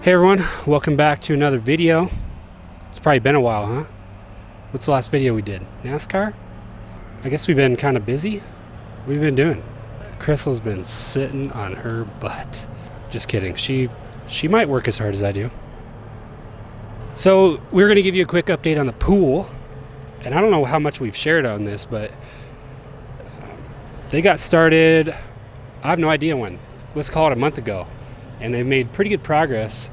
Hey everyone, welcome back to another video. It's probably been a while, huh? What's the last video we did? NASCAR? I guess we've been kind of busy. What have you been doing? Crystal's been sitting on her butt. Just kidding. She might work as hard as I do. So we're going to give you a quick update on the pool. And I don't know how much we've shared on this, but they got started, I have no idea when. Let's call it a month ago. And they've made pretty good progress.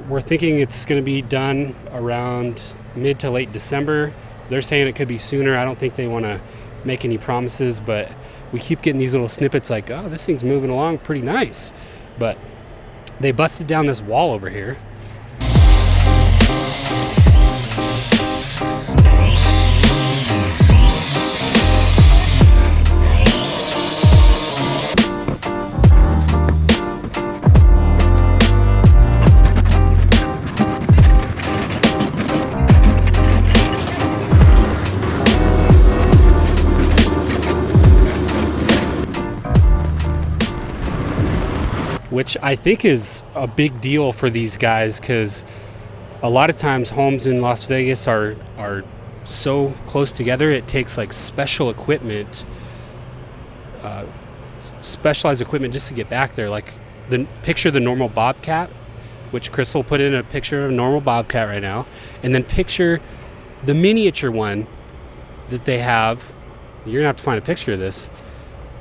We're thinking it's going to be done around mid to late December. They're saying it could be sooner. I don't think they want to make any promises, but we keep getting these little snippets like, oh, this thing's moving along pretty nice. But they busted down this wall over here. Which I think is a big deal for these guys, because a lot of times homes in Las Vegas are so close together. It takes like special equipment, specialized equipment just to get back there. Like picture the normal Bobcat, which Crystal put in a picture of a normal Bobcat right now, and then picture the miniature one that they have. You're gonna have to find a picture of this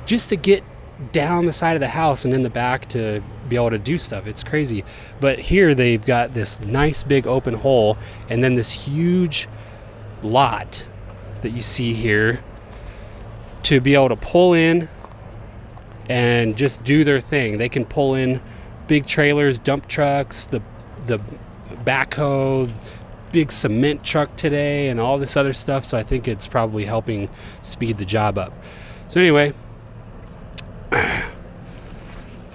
just to get down the side of the house and in the back to be able to do stuff. It's crazy. But here they've got this nice big open hole and then this huge lot that you see here to be able to pull in and just do their thing. They can pull in big trailers, dump trucks, the backhoe, big cement truck today, and all this other stuff. So I think it's probably helping speed the job up. So anyway,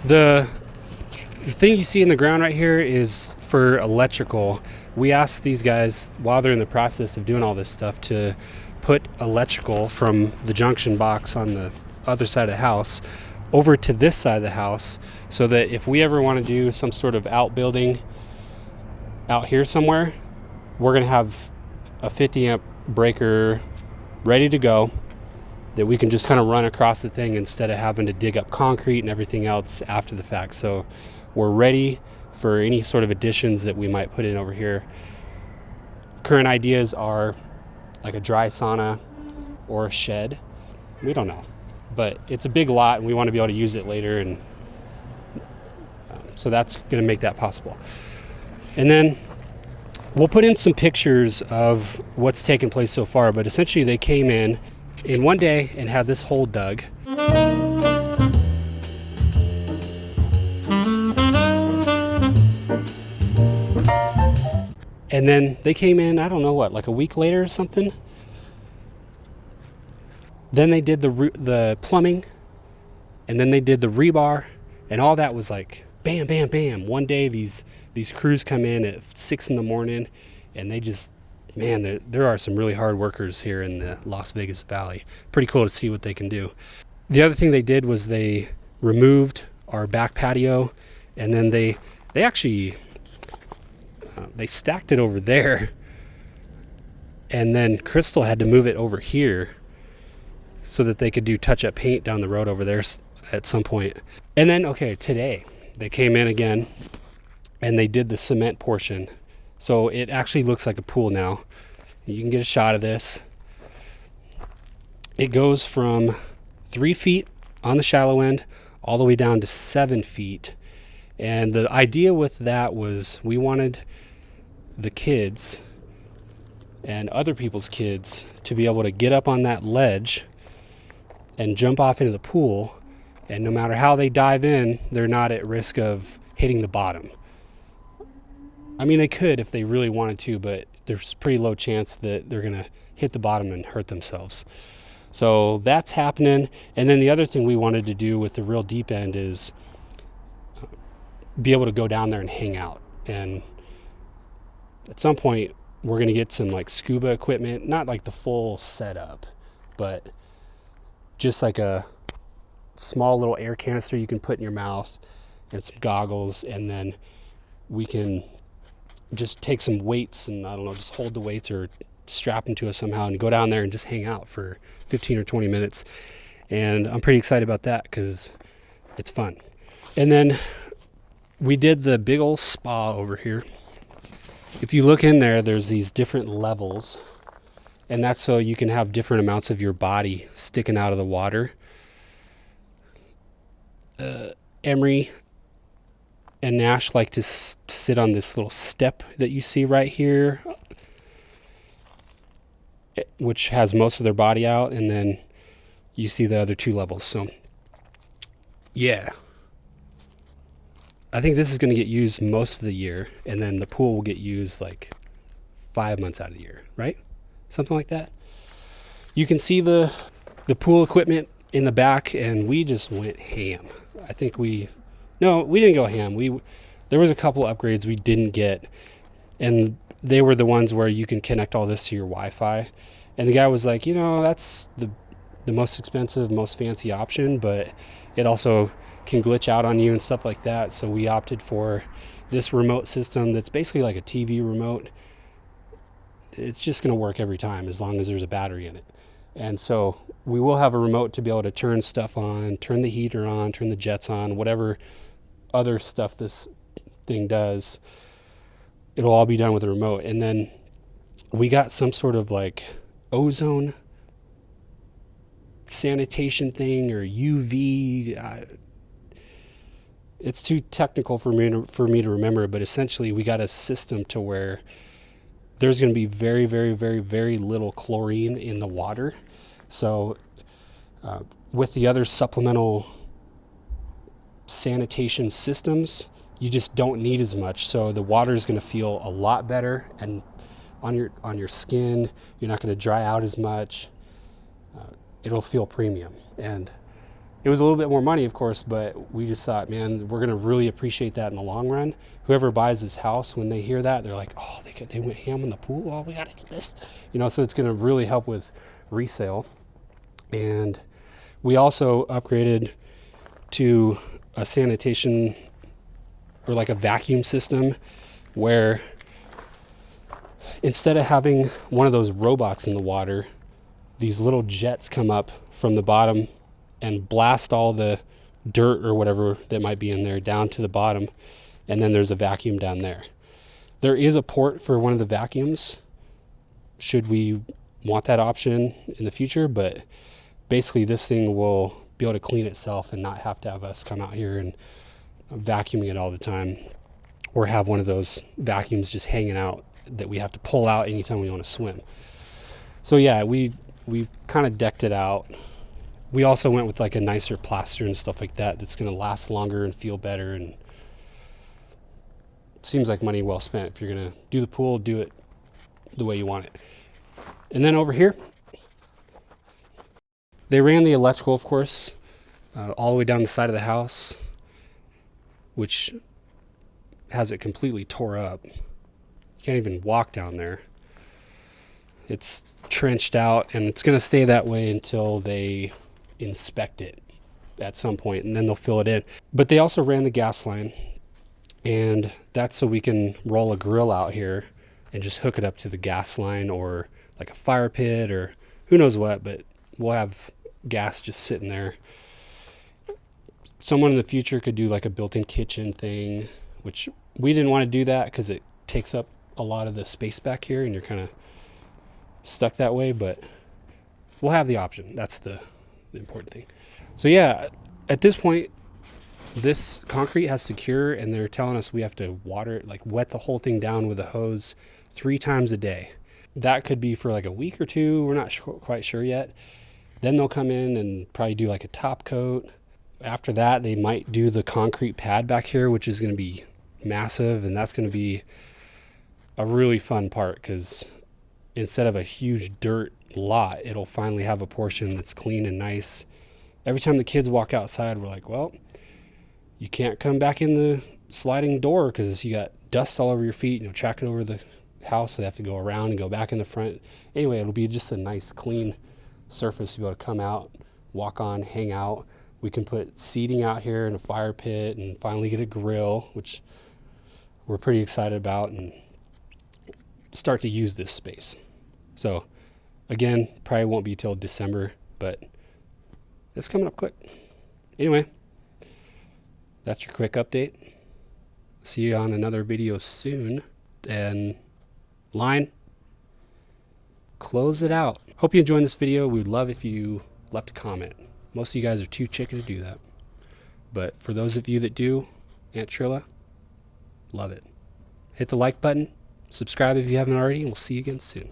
the thing you see in the ground right here is for electrical. We asked these guys, while they're in the process of doing all this stuff, to put electrical from the junction box on the other side of the house over to this side of the house, so that if we ever want to do some sort of outbuilding out here somewhere, we're going to have a 50 amp breaker ready to go that we can just kind of run across the thing instead of having to dig up concrete and everything else after the fact. So we're ready for any sort of additions that we might put in over here. Current ideas are like a dry sauna or a shed. We don't know, but it's a big lot and we want to be able to use it later, and so that's going to make that possible. And then we'll put in some pictures of what's taken place so far, but essentially they came in one day and had this hole dug. And then they came in, I don't know what, like a week later or something. Then they did the plumbing, and then they did the rebar, and all that was like bam, bam, bam. One day these crews come in at 6 a.m, and they just, man, there are some really hard workers here in the Las Vegas Valley. Pretty cool to see what they can do. The other thing they did was they removed our back patio, and then they actually they stacked it over there, and then Crystal had to move it over here so that they could do touch-up paint down the road over there at some point. And then, okay, today they came in again and they did the cement portion. So it actually looks like a pool now. You can get a shot of this. It goes from 3 feet on the shallow end all the way down to 7 feet. And the idea with that was we wanted the kids and other people's kids to be able to get up on that ledge and jump off into the pool. And no matter how they dive in, they're not at risk of hitting the bottom. I mean, they could if they really wanted to, but there's pretty low chance that they're going to hit the bottom and hurt themselves. So that's happening. And then the other thing we wanted to do with the real deep end is be able to go down there and hang out. And at some point, we're going to get some like scuba equipment, not like the full setup, but just like a small little air canister you can put in your mouth and some goggles, and then we can just take some weights and, I don't know, just hold the weights or strap them to us somehow and go down there and just hang out for 15 or 20 minutes. And I'm pretty excited about that because it's fun. And then we did the big old spa over here. If you look in there, there's these different levels, and that's so you can have different amounts of your body sticking out of the water. Emery and Nash like to sit on this little step that you see right here, which has most of their body out, and then you see the other two levels. So yeah, I think this is going to get used most of the year, and then the pool will get used like 5 months out of the year, right? Something like that. You can see the pool equipment in the back, and we just went ham. I think we didn't go ham. There was a couple upgrades we didn't get, and they were the ones where you can connect all this to your Wi-Fi. And the guy was like, that's the most expensive, most fancy option, but it also can glitch out on you and stuff like that. So we opted for this remote system that's basically like a TV remote. It's just going to work every time as long as there's a battery in it. And so we will have a remote to be able to turn stuff on, turn the heater on, turn the jets on, whatever other stuff this thing does. It'll all be done with a remote. And then we got some sort of like ozone sanitation thing or UV. It's too technical for me to remember, but essentially we got a system to where there's going to be very, very, very, very little chlorine in the water. So with the other supplemental sanitation systems, you just don't need as much. So the water is going to feel a lot better, and on your skin, you're not going to dry out as much. It'll feel premium. And it was a little bit more money, of course, but we just thought, man, we're going to really appreciate that in the long run. Whoever buys this house, when they hear that, they're like, oh, they went ham in the pool. Oh, we got to get this. So it's going to really help with resale. And we also upgraded to a sanitation or like a vacuum system where instead of having one of those robots in the water, these little jets come up from the bottom and blast all the dirt or whatever that might be in there down to the bottom, and then there's a vacuum down there. There is a port for one of the vacuums should we want that option in the future, but basically this thing will be able to clean itself and not have to have us come out here and vacuuming it all the time, or have one of those vacuums just hanging out that we have to pull out anytime we want to swim. So yeah, we kind of decked it out. We also went with like a nicer plaster and stuff like that that's going to last longer and feel better, and seems like money well spent. If you're going to do the pool, do it the way you want it. And then over here, they ran the electrical, of course, all the way down the side of the house, which has it completely tore up. You can't even walk down there. It's trenched out, and it's going to stay that way until they inspect it at some point, and then they'll fill it in. But they also ran the gas line, and that's so we can roll a grill out here and just hook it up to the gas line, or like a fire pit, or who knows what, but we'll have gas just sitting there. Someone in the future could do like a built-in kitchen thing, which we didn't want to do that because it takes up a lot of the space back here and you're kind of stuck that way, but we'll have the option. That's the important thing. So yeah, at this point, this concrete has to cure, and they're telling us we have to water it, like wet the whole thing down with a hose 3 times a day. That could be for like a week or two. We're not quite sure yet. Then they'll come in and probably do like a top coat. After that, they might do the concrete pad back here, which is going to be massive, and that's going to be a really fun part because instead of a huge dirt lot, it'll finally have a portion that's clean and nice. Every time the kids walk outside, we're like, well, you can't come back in the sliding door because you got dust all over your feet, tracking over the house. So they have to go around and go back in the front. Anyway, it'll be just a nice clean surface to be able to come out, walk on, hang out, We can put seating out here and a fire pit and finally get a grill, which we're pretty excited about, and start to use this space. So again, probably won't be till December, but it's coming up quick. Anyway, that's your quick update. See you on another video soon. And line, close it out. Hope you enjoyed this video. We would love if you left a comment. Most of you guys are too chicken to do that. But for those of you that do, Aunt Trilla, love it. Hit the like button, subscribe if you haven't already, and we'll see you again soon.